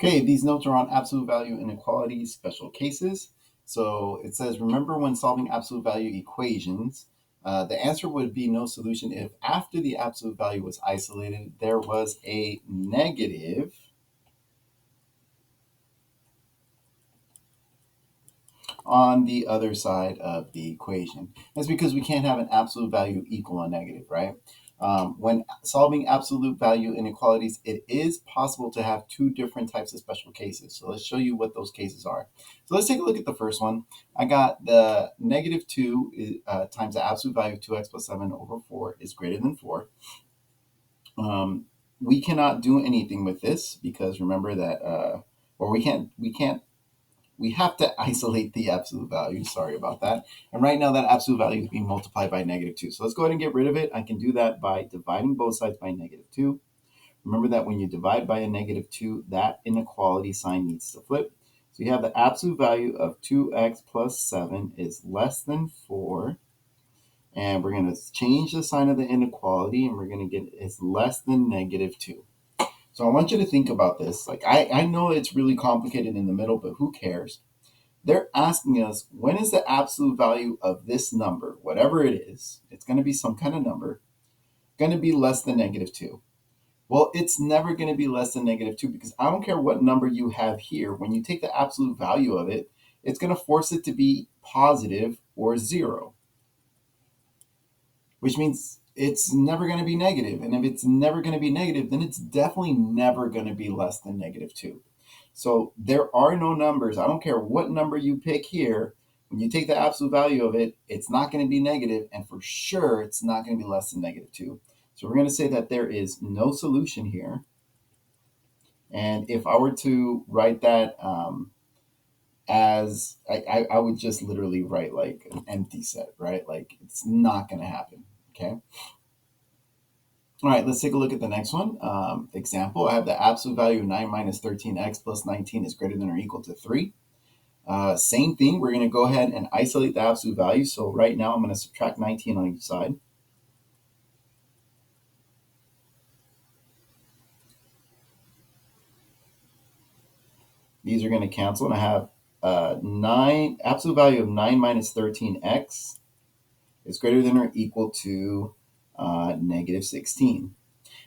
Okay, these notes are on absolute value inequalities, special cases. So it says, remember when solving absolute value equations, the answer would be no solution if after the absolute value was isolated, there was a negative on the other side of the equation. That's because we can't have an absolute value equal a negative, right? When solving absolute value inequalities, it is possible to have two different types of special cases. So let's show you what those cases are. So let's take a look at the first one. I got the negative 2 times the absolute value of 2x plus 7 over 4 is greater than 4. We cannot do anything with this because remember that, or we have to isolate the absolute value. Sorry about that. And right now that absolute value is being multiplied by negative 2. So let's go ahead and get rid of it. I can do that by dividing both sides by negative 2. Remember that when you divide by a negative 2, that inequality sign needs to flip. So you have the absolute value of 2x plus 7 is less than 4. And we're going to change the sign of the inequality, and we're going to get is less than negative 2. So I want you to think about this. Like I know it's really complicated in the middle, but who cares? They're asking us when is the absolute value of this number, whatever it is, it's going to be some kind of number, going to be less than negative 2. Well, it's never going to be less than negative 2 because I don't care what number you have here. When you take the absolute value of it, it's going to force it to be positive or 0, which means it's never going to be negative. And if it's never going to be negative, then it's definitely never going to be less than negative 2. So there are no numbers. I don't care what number you pick here. When you take the absolute value of it, it's not going to be negative, and for sure, it's not going to be less than negative 2. So we're going to say that there is no solution here. And if I were to write that as, I would just literally write like an empty set, right? Like it's not going to happen, okay? All right, let's take a look at the next one. Example, I have the absolute value of 9 minus 13x plus 19 is greater than or equal to 3. Same thing, we're going to go ahead and isolate the absolute value. So right now I'm going to subtract 19 on each side. These are going to cancel, and I have 9 absolute value of 9 minus 13x is greater than or equal to negative 16.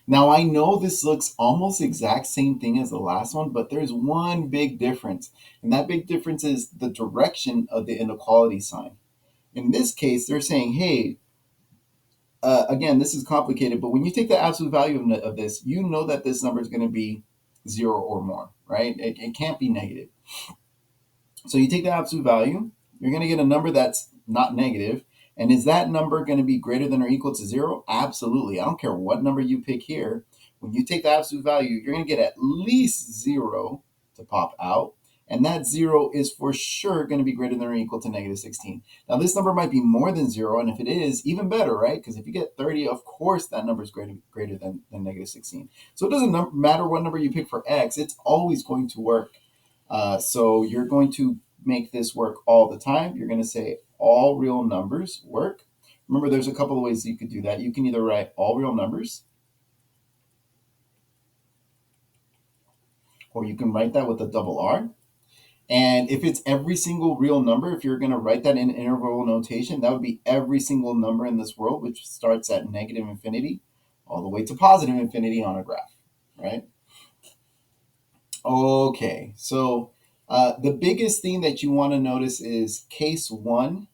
Now I know this looks almost exact same thing as the last one, but there's one big difference. And that big difference is the direction of the inequality sign. In this case, they're saying, hey, again, this is complicated, but when you take the absolute value of this, you know that this number is going to be 0 or more, right? It can't be negative. So you take the absolute value, you're going to get a number that's not negative. And is that number going to be greater than or equal to 0? Absolutely. I don't care what number you pick here. When you take the absolute value, you're going to get at least 0 to pop out. And that 0 is for sure going to be greater than or equal to negative 16. Now, this number might be more than 0. And if it is, even better, right? Because if you get 30, of course, that number is greater than negative 16. So it doesn't matter what number you pick for x. It's always going to work. So you're going to make this work all the time. You're going to say all real numbers work. Remember, there's a couple of ways you could do that. You can either write all real numbers, or you can write that with a double R. And if it's every single real number, if you're going to write that in interval notation, that would be every single number in this world, which starts at negative infinity all the way to positive infinity on a graph, right? Okay, so the biggest thing that you want to notice is case 1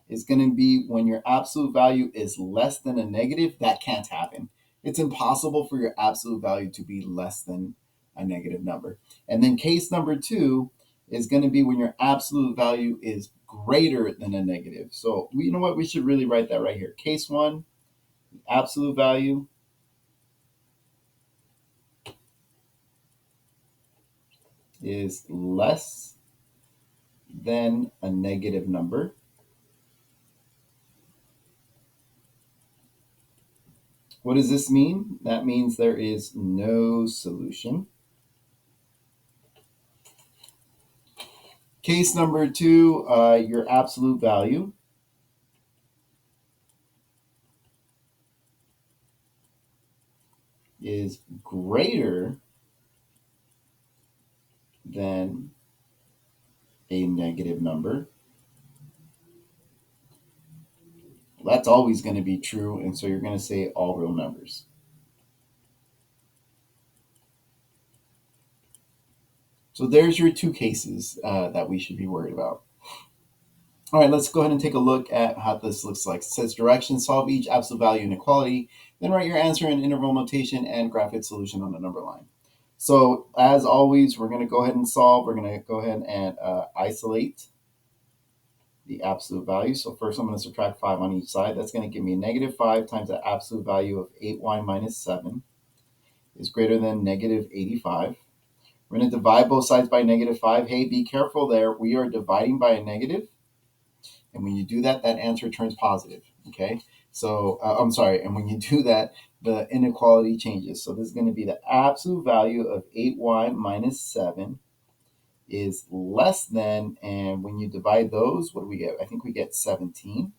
is going to be when your absolute value is less than a negative. That can't happen. It's impossible for your absolute value to be less than a negative number. And then case number 2 is going to be when your absolute value is greater than a negative. So you know what? We should really write that right here. Case 1, absolute value is less than a negative number. What does this mean? That means there is no solution. Case number 2, your absolute value is greater than a negative number. That's always going to be true, and so you're going to say all real numbers. So there's your two cases that we should be worried about. All right, let's go ahead and take a look at how this looks like. It says directions, solve each absolute value inequality, then write your answer in interval notation and graph its solution on the number line. So as always, we're going to go ahead and solve. We're going to go ahead and isolate the absolute value. So first I'm going to subtract 5 on each side. That's going to give me a negative 5 times the absolute value of 8y minus 7 is greater than negative 85. We're going to divide both sides by negative 5. Hey, be careful there. We are dividing by a negative. And when you do that, that answer turns positive. Okay. So I'm sorry. And when you do that, the inequality changes. So this is going to be the absolute value of 8y minus 7 is less than, and when you divide those, what do we get? I think we get 17.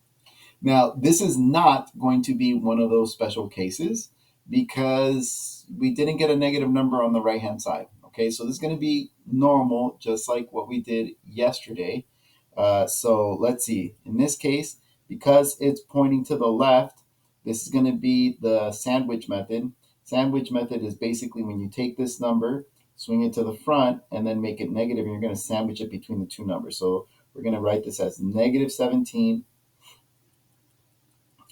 Now, this is not going to be one of those special cases because we didn't get a negative number on the right-hand side. Okay, so this is going to be normal, just like what we did yesterday. So let's see. In this case, because it's pointing to the left, this is going to be the sandwich method. Sandwich method is basically when you take this number, swing it to the front, and then make it negative, and you're going to sandwich it between the two numbers. So we're going to write this as negative 17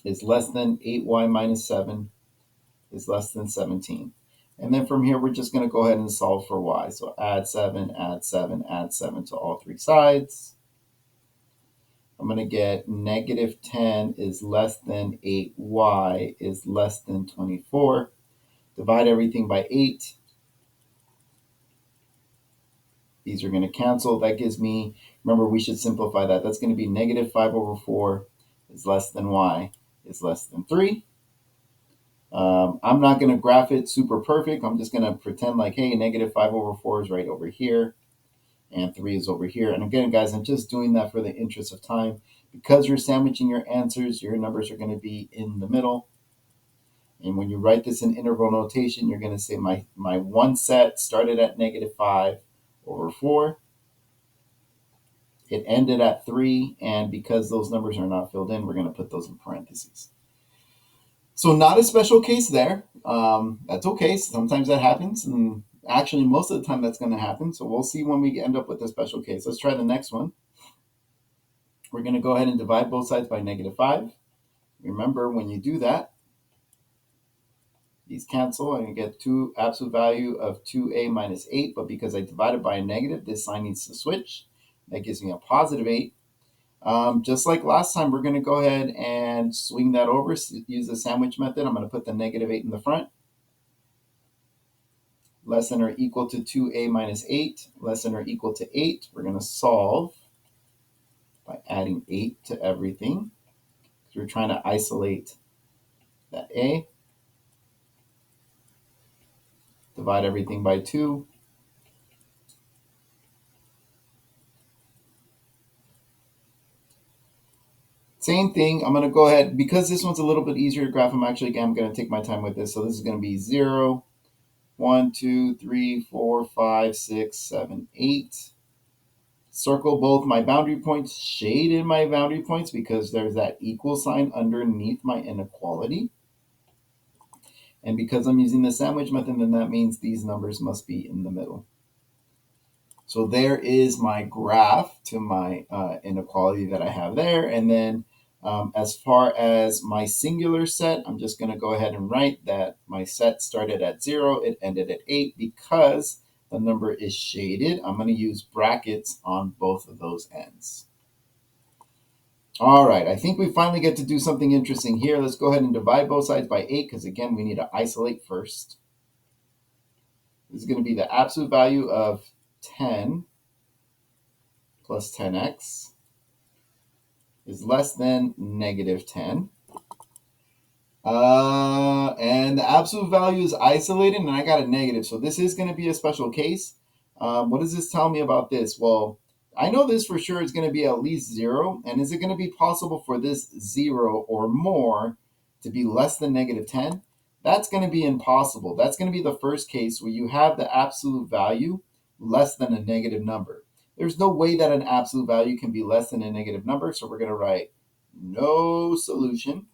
is less than 8y minus 7 is less than 17. And then from here, we're just going to go ahead and solve for y. So add 7, add 7, add 7 to all three sides. I'm going to get negative 10 is less than 8y is less than 24. Divide everything by 8. These are going to cancel. That gives me, remember, we should simplify that. That's going to be negative 5 over 4 is less than y is less than 3. I'm not going to graph it super perfect. I'm just going to pretend like, hey, negative 5 over 4 is right over here, and 3 is over here. And again, guys, I'm just doing that for the interest of time. Because you're sandwiching your answers, your numbers are going to be in the middle. And when you write this in interval notation, you're going to say my one set started at negative 5 over 4. It ended at 3, and because those numbers are not filled in, we're going to put those in parentheses. So not a special case there. That's okay. Sometimes that happens, and actually most of the time that's going to happen. So we'll see when we end up with a special case. Let's try the next one. We're going to go ahead and divide both sides by negative 5. Remember, when you do that, these cancel, and you get two absolute value of 2a minus 8. But because I divided by a negative, this sign needs to switch. That gives me a positive 8. Just like last time, we're going to go ahead and swing that over, use the sandwich method. I'm going to put the negative 8 in the front. Less than or equal to 2a minus 8, less than or equal to 8. We're going to solve by adding 8 to everything. So we're trying to isolate that a. Divide everything by 2. Same thing. I'm going to go ahead, because this one's a little bit easier to graph. I'm going to take my time with this. So this is going to be 0, 1, 2, 3, 4, 5, 6, 7, 8. Circle both my boundary points, shade in my boundary points because there's that equal sign underneath my inequality. And because I'm using the sandwich method, then that means these numbers must be in the middle. So there is my graph to my inequality that I have there. And then as far as my singular set, I'm just going to go ahead and write that my set started at 0, it ended at 8. Because the number is shaded, I'm going to use brackets on both of those ends. All right, I think we finally get to do something interesting here. Let's go ahead and divide both sides by 8 because, again, we need to isolate first. This is going to be the absolute value of 10 plus 10x is less than negative 10. And the absolute value is isolated, and I got a negative. So this is going to be a special case. What does this tell me about this? Well, I know this for sure is going to be at least 0. And is it going to be possible for this 0 or more to be less than negative 10? That's going to be impossible. That's going to be the first case where you have the absolute value less than a negative number. There's no way that an absolute value can be less than a negative number, so we're going to write no solution.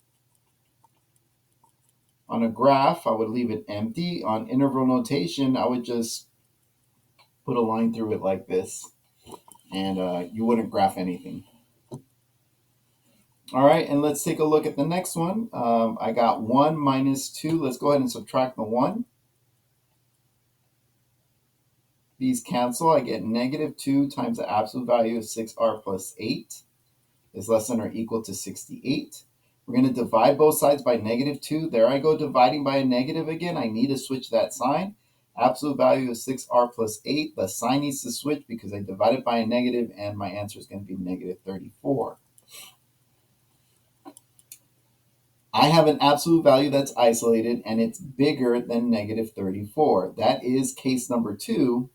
On a graph, I would leave it empty. On interval notation, I would just put a line through it like this, and you wouldn't graph anything. All right, and let's take a look at the next one. I got 1 minus 2. Let's go ahead and subtract the 1. These cancel. I get negative 2 times the absolute value of 6r plus 8 is less than or equal to 68. We're going to divide both sides by negative 2. There I go, dividing by a negative again. I need to switch that sign. Absolute value of 6r plus 8. The sign needs to switch because I divided by a negative, and my answer is going to be negative 34. I have an absolute value that's isolated, and it's bigger than negative 34. That is case number 2.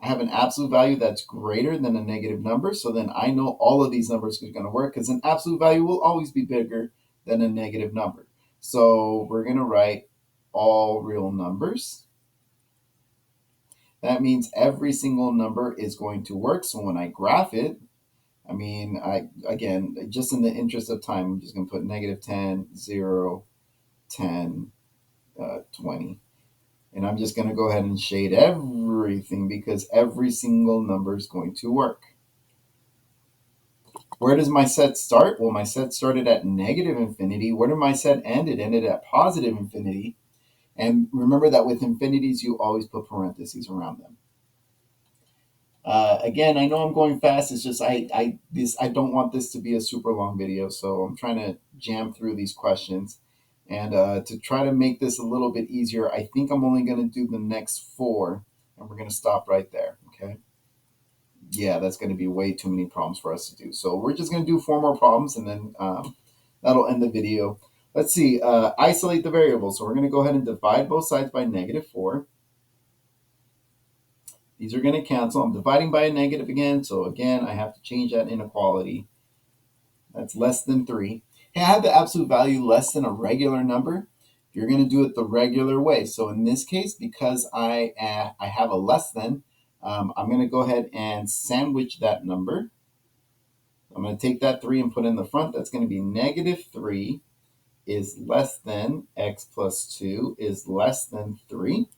I have an absolute value that's greater than a negative number, so then I know all of these numbers are going to work because an absolute value will always be bigger than a negative number. So we're going to write all real numbers. That means every single number is going to work. So when I graph it, again, just in the interest of time, I'm just going to put negative 10, 0, 10, 20. And I'm just going to go ahead and shade everything because every single number is going to work. Where does my set start? Well, my set started at negative infinity. Where did my set end? It ended at positive infinity. And remember that with infinities, you always put parentheses around them. Again, I know I'm going fast. It's just I don't want this to be a super long video, so I'm trying to jam through these questions. And to try to make this a little bit easier, I think I'm only going to do the next 4, and we're going to stop right there, okay? Yeah, that's going to be way too many problems for us to do. So we're just going to do 4 more problems, and then that'll end the video. Let's see, isolate the variable. So we're going to go ahead and divide both sides by negative 4. These are going to cancel. I'm dividing by a negative again, so again, I have to change that inequality. That's less than 3. Hey, I have the absolute value less than a regular number. You're going to do it the regular way. So in this case, because I have a less than, I'm going to go ahead and sandwich that number. I'm going to take that 3 and put in the front. That's going to be negative 3 is less than x plus 2 is less than 3.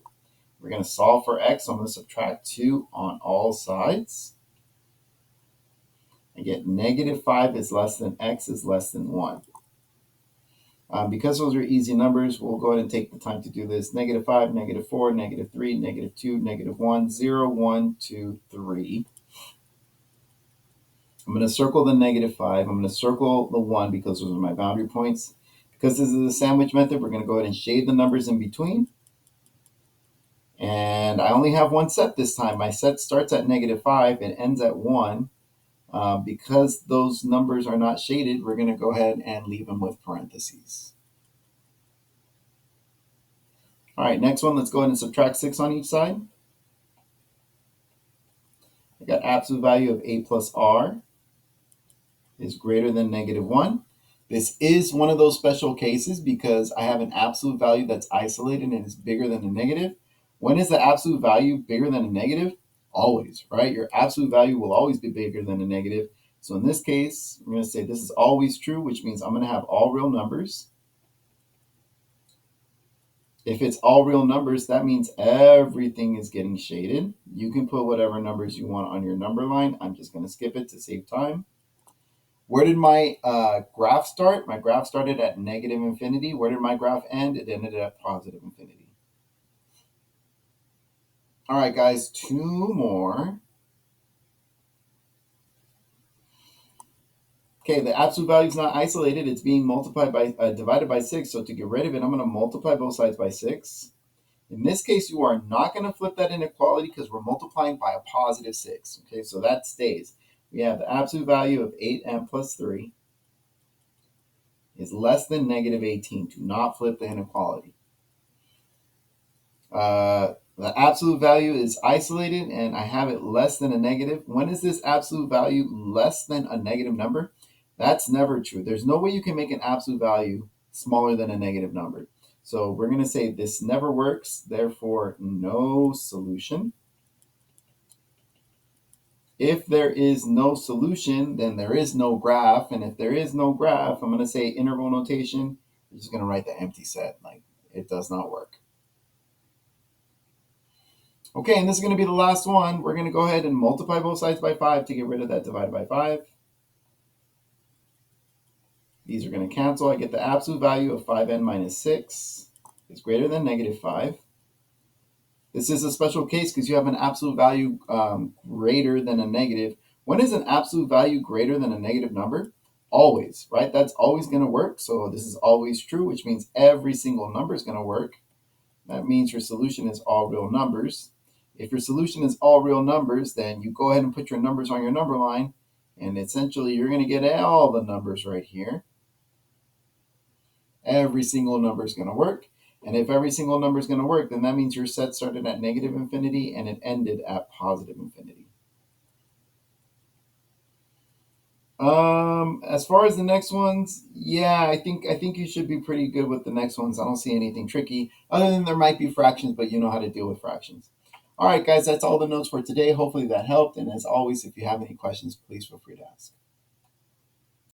We're going to solve for x, so I'm going to subtract 2 on all sides. I get negative 5 is less than x is less than 1. Because those are easy numbers, we'll go ahead and take the time to do this. Negative 5, negative 4, negative 3, negative 2, negative 1, 0, 1, 2, 3. I'm going to circle the negative 5. I'm going to circle the 1 because those are my boundary points. Because this is a sandwich method, we're going to go ahead and shade the numbers in between. And I only have one set this time. My set starts at negative 5 and ends at 1. Because those numbers are not shaded, we're going to go ahead and leave them with parentheses. All right, next one, let's go ahead and subtract 6 on each side. I got absolute value of a plus r is greater than negative 1. This is one of those special cases because I have an absolute value that's isolated and is bigger than a negative. When is the absolute value bigger than a negative? Always, right? Your absolute value will always be bigger than a negative. So in this case, we're going to say this is always true, which means I'm going to have all real numbers. If it's all real numbers, that means everything is getting shaded. You can put whatever numbers you want on your number line. I'm just going to skip it to save time. Where did my graph start? My graph started at negative infinity. Where did my graph end? It ended at positive infinity. All right, guys, 2 more. Okay, the absolute value is not isolated. It's being multiplied by divided by 6. So to get rid of it, I'm going to multiply both sides by 6. In this case, you are not going to flip that inequality because we're multiplying by a positive 6. Okay, so that stays. We have the absolute value of 8m plus 3 is less than negative 18. Do not flip the inequality. The absolute value is isolated, and I have it less than a negative. When is this absolute value less than a negative number? That's never true. There's no way you can make an absolute value smaller than a negative number. So we're going to say this never works, therefore no solution. If there is no solution, then there is no graph. And if there is no graph, I'm going to say interval notation. We're just going to write the empty set. Like, it does not work. Okay, and this is going to be the last one. We're going to go ahead and multiply both sides by 5 to get rid of that divided by 5. These are going to cancel. I get the absolute value of 5n minus 6 is greater than negative 5. This is a special case because you have an absolute value greater than a negative. When is an absolute value greater than a negative number? Always, right? That's always going to work. So this is always true, which means every single number is going to work. That means your solution is all real numbers. If your solution is all real numbers, then you go ahead and put your numbers on your number line, and essentially you're going to get all the numbers right here. Every single number is going to work. And if every single number is going to work, then that means your set started at negative infinity and it ended at positive infinity. As far as the next ones, yeah, I think you should be pretty good with the next ones. I don't see anything tricky, other than there might be fractions, but you know how to deal with fractions. All right, guys, that's all the notes for today. Hopefully that helped. And as always, if you have any questions, please feel free to ask.